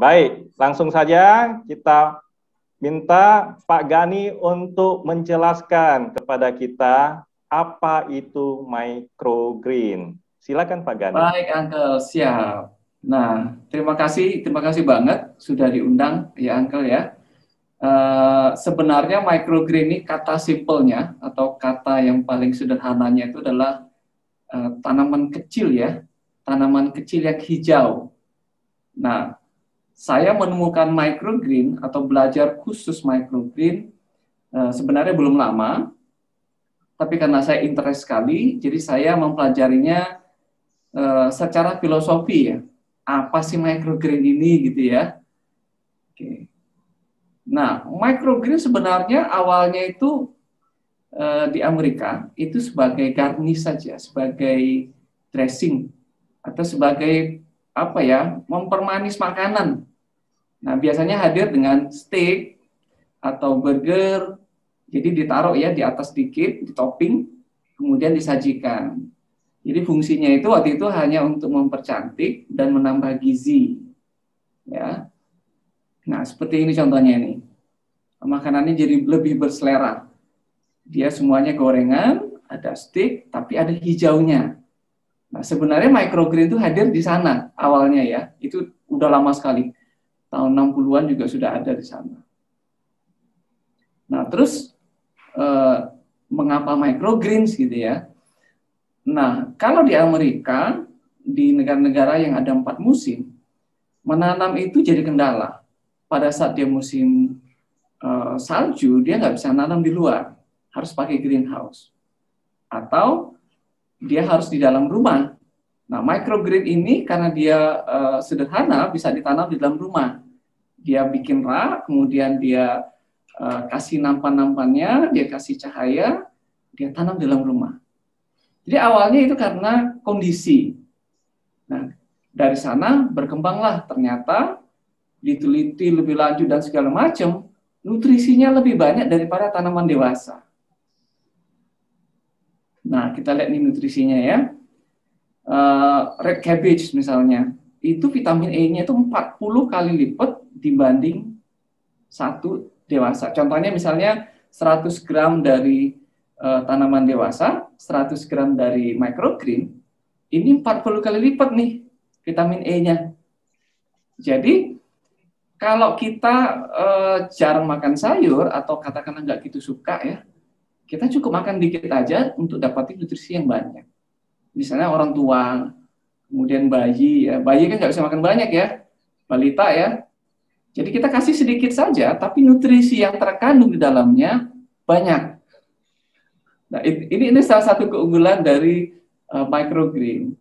Baik, langsung saja kita minta Pak Gani untuk menjelaskan kepada kita apa itu microgreen. Silakan Pak Gani. Baik, Uncle, siap. Nah, terima kasih banget sudah diundang ya, Uncle ya. Sebenarnya microgreen ini kata simpelnya atau kata yang paling sederhananya itu adalah tanaman kecil ya, tanaman kecil yang hijau. Nah, saya menemukan microgreen atau belajar khusus microgreen sebenarnya belum lama, tapi karena saya interest sekali, jadi saya mempelajarinya secara filosofi ya. Apa sih microgreen ini gitu ya? Oke. Nah, microgreen sebenarnya awalnya itu di Amerika itu sebagai garnish saja, sebagai dressing atau sebagai apa ya, mempermanis makanan. Nah, biasanya hadir dengan steak atau burger, jadi ditaruh ya di atas sedikit, di topping, kemudian disajikan. Jadi fungsinya itu waktu itu hanya untuk mempercantik dan menambah gizi. Ya. Nah, seperti ini contohnya ini. Makanannya jadi lebih berselera. Dia semuanya gorengan, ada steak, tapi ada hijaunya. Nah, sebenarnya microgreen itu hadir di sana awalnya ya. Itu udah lama sekali. Tahun 60-an juga sudah ada di sana. Nah, terus mengapa microgreens gitu ya? Nah, kalau di Amerika, di negara-negara yang ada 4 musim, menanam itu jadi kendala. Pada saat dia musim salju, dia nggak bisa nanam di luar, harus pakai greenhouse. Atau dia harus di dalam rumah. Nah, microgreen ini karena dia sederhana, bisa ditanam di dalam rumah. Dia bikin rak, kemudian dia kasih nampan-nampannya, dia kasih cahaya, dia tanam di dalam rumah. Jadi awalnya itu karena kondisi. Nah, dari sana berkembanglah ternyata diteliti lebih lanjut dan segala macam, nutrisinya lebih banyak daripada tanaman dewasa. Nah, kita lihat nih nutrisinya ya. Red cabbage misalnya, itu vitamin E-nya itu 40 kali lipat dibanding satu dewasa. Contohnya misalnya 100 gram dari tanaman dewasa, 100 gram dari microgreen, ini 40 kali lipat nih vitamin E-nya. Jadi kalau kita jarang makan sayur atau katakanlah nggak gitu suka ya, kita cukup makan dikit aja untuk dapatin nutrisi yang banyak. Misalnya orang tua, kemudian bayi, ya. Bayi kan nggak bisa makan banyak ya, balita ya. Jadi kita kasih sedikit saja, tapi nutrisi yang terkandung di dalamnya banyak. Nah, ini salah satu keunggulan dari microgreen.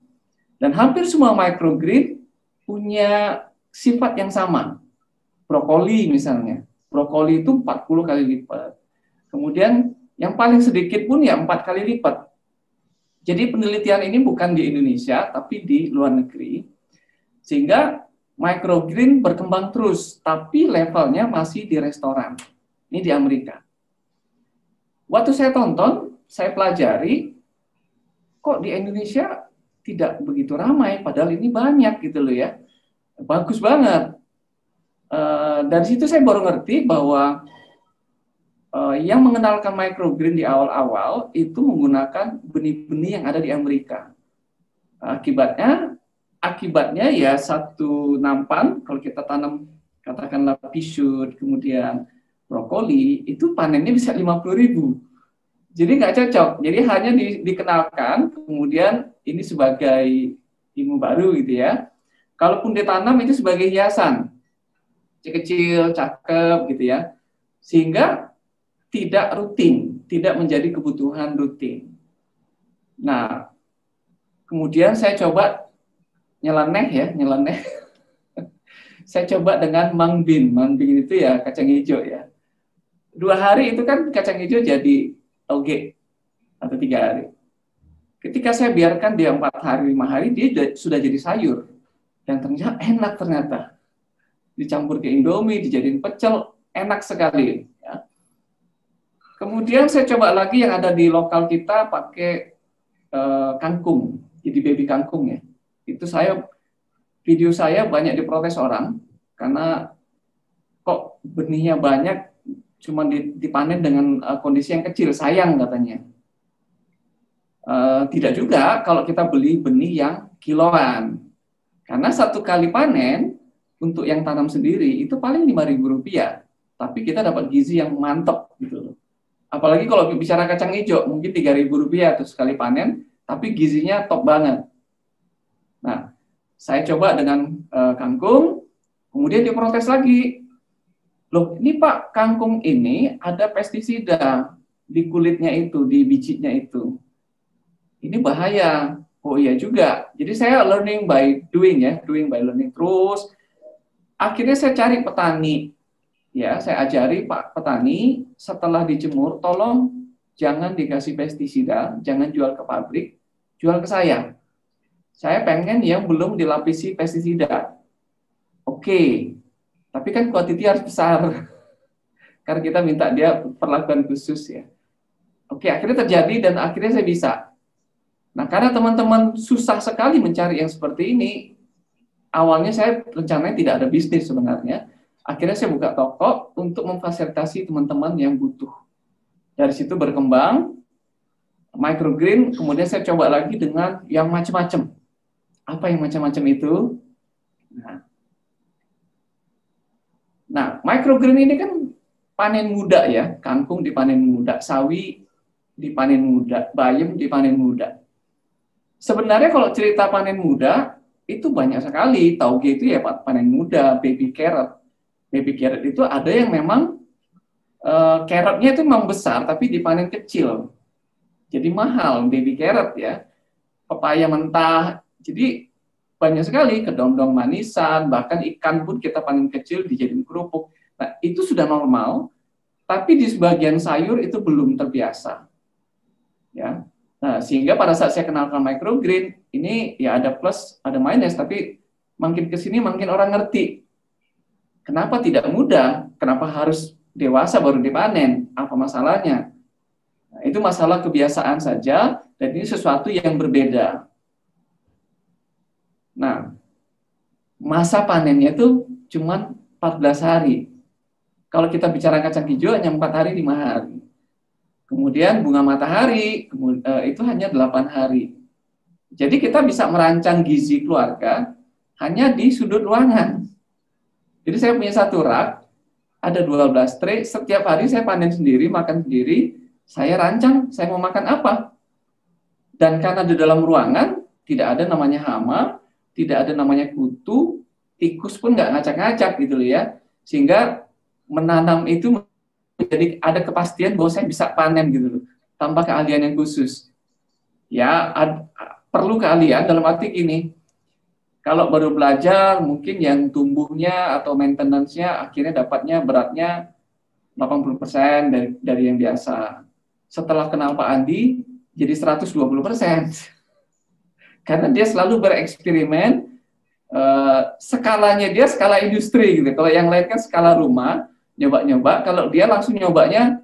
Dan hampir semua microgreen punya sifat yang sama. Brokoli misalnya, brokoli itu 40 kali lipat. Kemudian yang paling sedikit pun ya 4 kali lipat. Jadi penelitian ini bukan di Indonesia, tapi di luar negeri. Sehingga microgreen berkembang terus, tapi levelnya masih di restoran. Ini di Amerika. Waktu saya tonton, saya pelajari, kok di Indonesia tidak begitu ramai, padahal ini banyak gitu loh ya. Bagus banget. Dari situ saya baru ngerti bahwa yang mengenalkan microgreen di awal-awal itu menggunakan benih-benih yang ada di Amerika. Akibatnya ya satu nampan, kalau kita tanam katakanlah pisut, kemudian brokoli, itu panennya bisa 50.000. Jadi nggak cocok. Jadi hanya dikenalkan, kemudian ini sebagai ilmu baru gitu ya. Kalaupun ditanam itu sebagai hiasan, kecil, cakep gitu ya. Sehingga tidak rutin, tidak menjadi kebutuhan rutin. Nah, kemudian saya coba nyeleneh. Saya coba dengan mung bean. Mung bean itu ya kacang hijau ya. 2 hari itu kan kacang hijau jadi toge atau 3 hari. Ketika saya biarkan dia 4 hari, 5 hari, dia sudah jadi sayur. Dan ternyata enak ternyata. Dicampur ke Indomie, dijadiin pecel, enak sekali. Ya. Kemudian saya coba lagi yang ada di lokal kita pakai kangkung, jadi baby kangkung ya. Itu video saya banyak diprotes orang karena kok benihnya banyak, cuma dipanen dengan kondisi yang kecil, sayang katanya. Tidak juga kalau kita beli benih yang kiloan, karena satu kali panen untuk yang tanam sendiri itu paling Rp5.000, tapi kita dapat gizi yang mantap gitu. Apalagi kalau bicara kacang hijau, mungkin Rp3.000 tuh sekali panen, tapi gizinya top banget. Nah, saya coba dengan kangkung, kemudian diprotes lagi. Loh, ini Pak, kangkung ini ada pestisida di kulitnya itu, di bijinya itu. Ini bahaya. Oh iya juga. Jadi saya learning by doing ya, doing by learning terus. Akhirnya saya cari petani. Ya, saya ajari Pak petani, setelah dijemur, tolong jangan dikasih pestisida, jangan jual ke pabrik, jual ke saya. Saya pengen yang belum dilapisi pestisida. Oke, tapi kan kuantiti harus besar, karena kita minta dia perlakuan khusus ya. Oke, akhirnya terjadi dan akhirnya saya bisa. Nah, karena teman-teman susah sekali mencari yang seperti ini, awalnya saya rencananya tidak ada bisnis sebenarnya. Akhirnya saya buka toko untuk memfasilitasi teman-teman yang butuh. Dari situ berkembang microgreen, kemudian saya coba lagi dengan yang macam-macam. Apa yang macam-macam itu? Nah, microgreen ini kan panen muda ya, kangkung dipanen muda, sawi dipanen muda, bayam dipanen muda. Sebenarnya kalau cerita panen muda itu banyak sekali. Tauge itu ya panen muda, baby carrot. Baby carrot itu ada yang memang carrotnya itu memang besar tapi dipanen kecil. Jadi mahal baby carrot ya. Pepaya mentah. Jadi banyak sekali kedondong manisan, bahkan ikan pun kita panen kecil dijadiin kerupuk. Nah, itu sudah normal, tapi di sebagian sayur itu belum terbiasa. Ya. Nah, sehingga pada saat saya kenalkan microgreen, ini ya ada plus, ada minus, tapi makin ke sini makin orang ngerti. Kenapa tidak mudah? Kenapa harus dewasa baru dipanen? Apa masalahnya? Nah, itu masalah kebiasaan saja, dan ini sesuatu yang berbeda. Nah, masa panennya itu cuma 14 hari. Kalau kita bicara kacang hijau hanya 4 hari, 5 hari. Kemudian bunga matahari itu hanya 8 hari. Jadi kita bisa merancang gizi keluarga hanya di sudut ruangan. Jadi saya punya satu rak, ada 12 tray, setiap hari saya panen sendiri, makan sendiri, saya rancang saya mau makan apa. Dan karena di dalam ruangan tidak ada namanya hama, tidak ada namanya kutu, tikus pun nggak ngacak-ngacak gitu loh ya. Sehingga menanam itu jadi ada kepastian bahwa saya bisa panen gitu loh, tanpa keahlian yang khusus. Ya, perlu keahlian dalam arti gini, kalau baru belajar mungkin yang tumbuhnya atau maintenance-nya akhirnya dapatnya beratnya 80% dari yang biasa. Setelah kenal Pak Andi jadi 120%. Karena dia selalu bereksperimen, skalanya dia skala industri gitu. Kalau yang lain kan skala rumah, nyoba-nyoba. Kalau dia langsung nyobanya,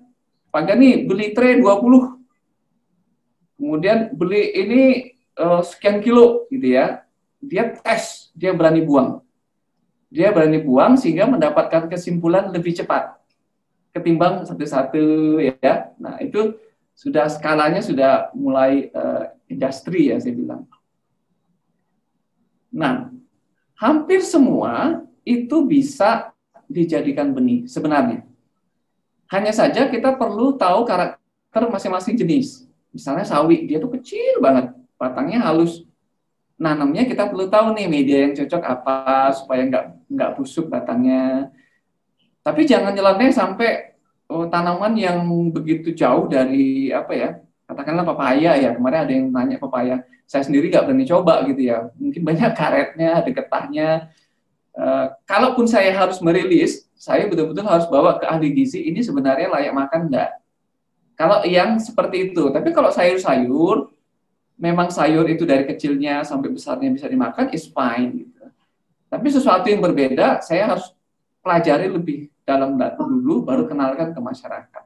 Pak Gani beli tray 20, kemudian beli ini sekian kilo gitu ya. Dia tes, dia berani buang. Dia berani buang sehingga mendapatkan kesimpulan lebih cepat ketimbang satu-satu ya. Nah, itu sudah skalanya sudah mulai industri ya saya bilang. Nah, hampir semua itu bisa dijadikan benih sebenarnya. Hanya saja kita perlu tahu karakter masing-masing jenis. Misalnya sawi, dia tuh kecil banget, batangnya halus. Nanamnya kita perlu tahu nih media yang cocok apa supaya nggak busuk batangnya. Tapi jangan nyeleneh sampai tanaman yang begitu jauh dari apa ya, katakanlah pepaya ya. Kemarin ada yang nanya pepaya, saya sendiri nggak berani coba gitu ya. Mungkin banyak karetnya, ada getahnya. Kalaupun saya harus merilis, saya betul-betul harus bawa ke ahli gizi. Ini sebenarnya layak makan nggak? Kalau yang seperti itu. Tapi kalau sayur-sayur, memang sayur itu dari kecilnya sampai besarnya bisa dimakan, is fine. Gitu. Tapi sesuatu yang berbeda, saya harus pelajari lebih dalam dulu, baru kenalkan ke masyarakat.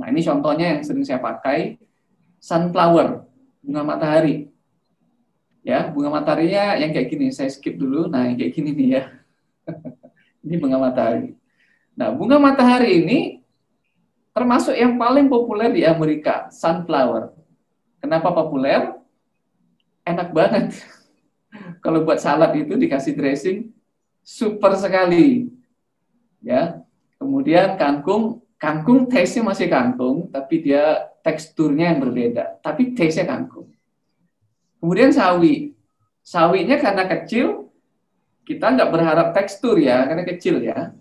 Nah, ini contohnya yang sering saya pakai, sunflower, bunga matahari. Ya, bunga mataharinya yang kayak gini, saya skip dulu. Nah, yang kayak gini nih ya. Ini bunga matahari. Nah, bunga matahari ini termasuk yang paling populer di Amerika, sunflower. Kenapa populer? Enak banget. Kalau buat salad itu dikasih dressing, super sekali. Ya. Kemudian kangkung taste-nya masih kangkung, tapi dia teksturnya yang berbeda. Tapi taste-nya kangkung. Kemudian sawi. Sawinya karena kecil, kita nggak berharap tekstur ya, karena kecil ya.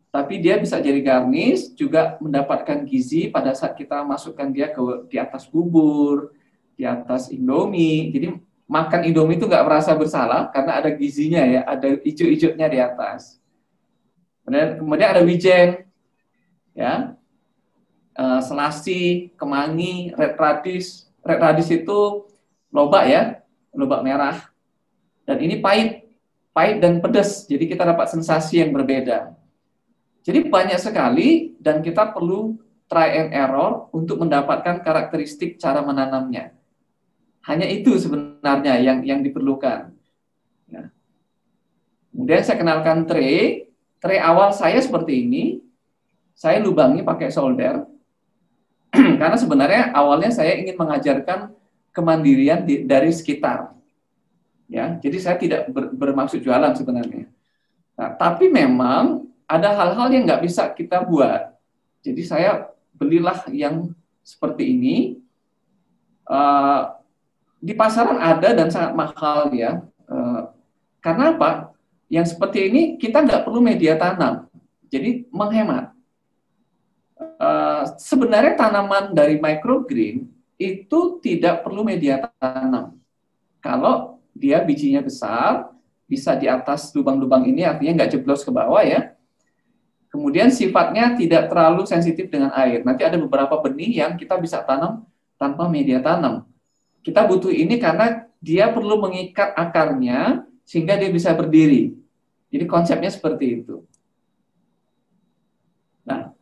Tapi dia bisa jadi garnish, juga mendapatkan gizi pada saat kita masukkan dia di atas bubur, di atas Indomie. Jadi makan Indomie itu nggak merasa bersalah karena ada gizinya ya, ada hijau-hijaunya di atas. Kemudian ada wijen, ya, selasi, kemangi, red radish. Red radish itu lobak ya, lobak merah. Dan ini pahit dan pedas. Jadi kita dapat sensasi yang berbeda. Jadi banyak sekali dan kita perlu try and error untuk mendapatkan karakteristik cara menanamnya. Hanya itu sebenarnya yang diperlukan. Ya. Kemudian saya kenalkan tray. Tray awal saya seperti ini. Saya lubangi pakai solder. Karena sebenarnya awalnya saya ingin mengajarkan kemandirian dari sekitar. Ya, jadi saya tidak bermaksud jualan sebenarnya. Nah, tapi memang ada hal-hal yang nggak bisa kita buat. Jadi saya belilah yang seperti ini. Di pasaran ada dan sangat mahal ya. Karena apa? Yang seperti ini kita nggak perlu media tanam. Jadi menghemat. Sebenarnya tanaman dari microgreen itu tidak perlu media tanam. Kalau dia bijinya besar, bisa di atas lubang-lubang ini, artinya nggak jeblos ke bawah ya. Kemudian sifatnya tidak terlalu sensitif dengan air. Nanti ada beberapa benih yang kita bisa tanam tanpa media tanam. Kita butuh ini karena dia perlu mengikat akarnya sehingga dia bisa berdiri. Jadi konsepnya seperti itu. Nah,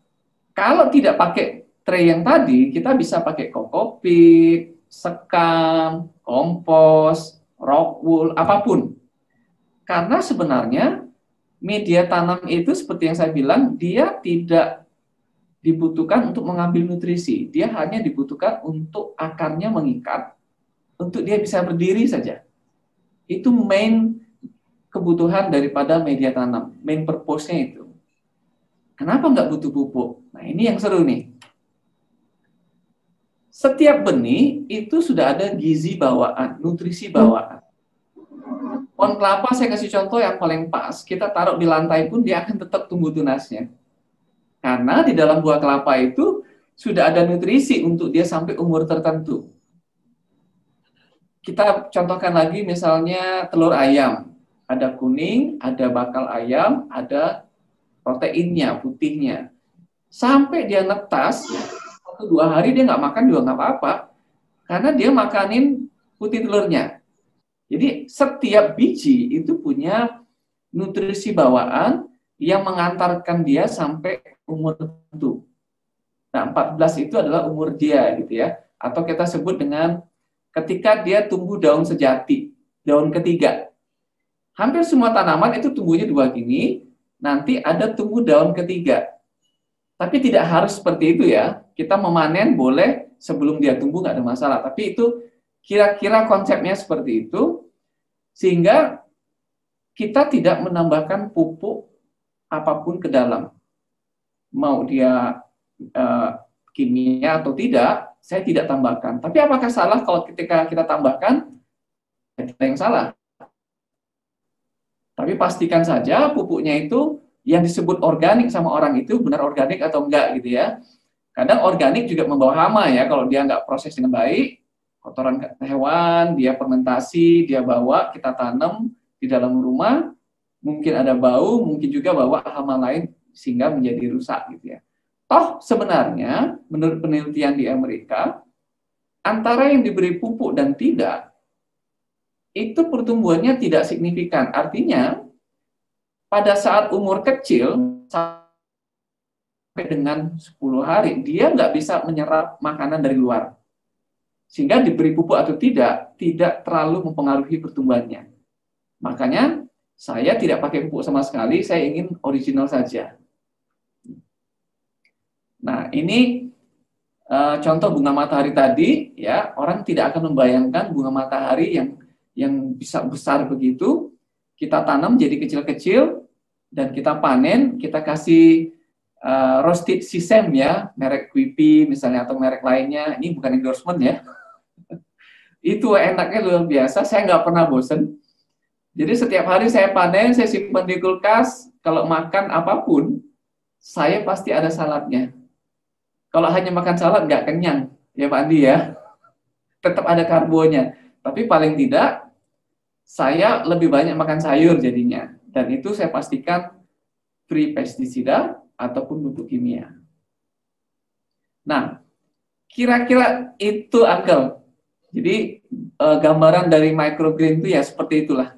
kalau tidak pakai tray yang tadi, kita bisa pakai kokopit, sekam, kompos, rock wool, apapun. Karena sebenarnya media tanam itu seperti yang saya bilang, dia tidak dibutuhkan untuk mengambil nutrisi. Dia hanya dibutuhkan untuk akarnya mengikat, untuk dia bisa berdiri saja. Itu main kebutuhan daripada media tanam, main purpose-nya itu. Kenapa nggak butuh pupuk? Nah, ini yang seru nih. Setiap benih itu sudah ada gizi bawaan, nutrisi bawaan. Pohon kelapa saya kasih contoh yang paling pas, kita taruh di lantai pun dia akan tetap tumbuh tunasnya. Karena di dalam buah kelapa itu sudah ada nutrisi untuk dia sampai umur tertentu. Kita contohkan lagi misalnya telur ayam. Ada kuning, ada bakal ayam, ada proteinnya, putihnya. Sampai dia netas, 1-2 hari dia nggak makan juga nggak apa-apa. Karena dia makanin putih telurnya. Jadi setiap biji itu punya nutrisi bawaan yang mengantarkan dia sampai umur tertentu. Nah, 14 itu adalah umur dia gitu ya. Atau kita sebut dengan ketika dia tumbuh daun sejati, daun ketiga. Hampir semua tanaman itu tumbuhnya 2 gini, nanti ada tumbuh daun ketiga. Tapi tidak harus seperti itu ya. Kita memanen boleh sebelum dia tumbuh nggak ada masalah. Tapi itu kira-kira konsepnya seperti itu, sehingga kita tidak menambahkan pupuk apapun ke dalam. Mau dia kimia atau tidak, saya tidak tambahkan. Tapi apakah salah kalau ketika kita tambahkan? Tidak yang salah. Tapi pastikan saja pupuknya itu yang disebut organik sama orang itu benar organik atau enggak gitu ya. Kadang organik juga membawa hama ya kalau dia nggak proses dengan baik. Kotoran hewan, dia fermentasi, dia bawa, kita tanam di dalam rumah, mungkin ada bau, mungkin juga bawa hama lain sehingga menjadi rusak gitu ya. Toh sebenarnya menurut penelitian di Amerika, antara yang diberi pupuk dan tidak, itu pertumbuhannya tidak signifikan. Artinya pada saat umur kecil sampai dengan 10 hari, dia nggak bisa menyerap makanan dari luar. Sehingga diberi pupuk atau tidak terlalu mempengaruhi pertumbuhannya. Makanya Saya tidak pakai pupuk sama sekali, saya ingin original saja. Nah, ini contoh bunga matahari tadi, ya, orang tidak akan membayangkan bunga matahari yang bisa besar begitu. Kita tanam jadi kecil-kecil dan kita panen, kita kasih roasted sesame ya, merek Quippy misalnya atau merek lainnya. Ini bukan endorsement ya. Itu enaknya luar biasa, saya nggak pernah bosen. Jadi setiap hari saya panen, saya simpan di kulkas, kalau makan apapun, saya pasti ada saladnya. Kalau hanya makan salad nggak kenyang, ya Pak Andi ya. Tetap ada karbonya. Tapi paling tidak, saya lebih banyak makan sayur jadinya. Dan itu saya pastikan free pestisida ataupun pupuk kimia. Nah, kira-kira itu Uncle. Jadi gambaran dari microgreen itu ya seperti itulah.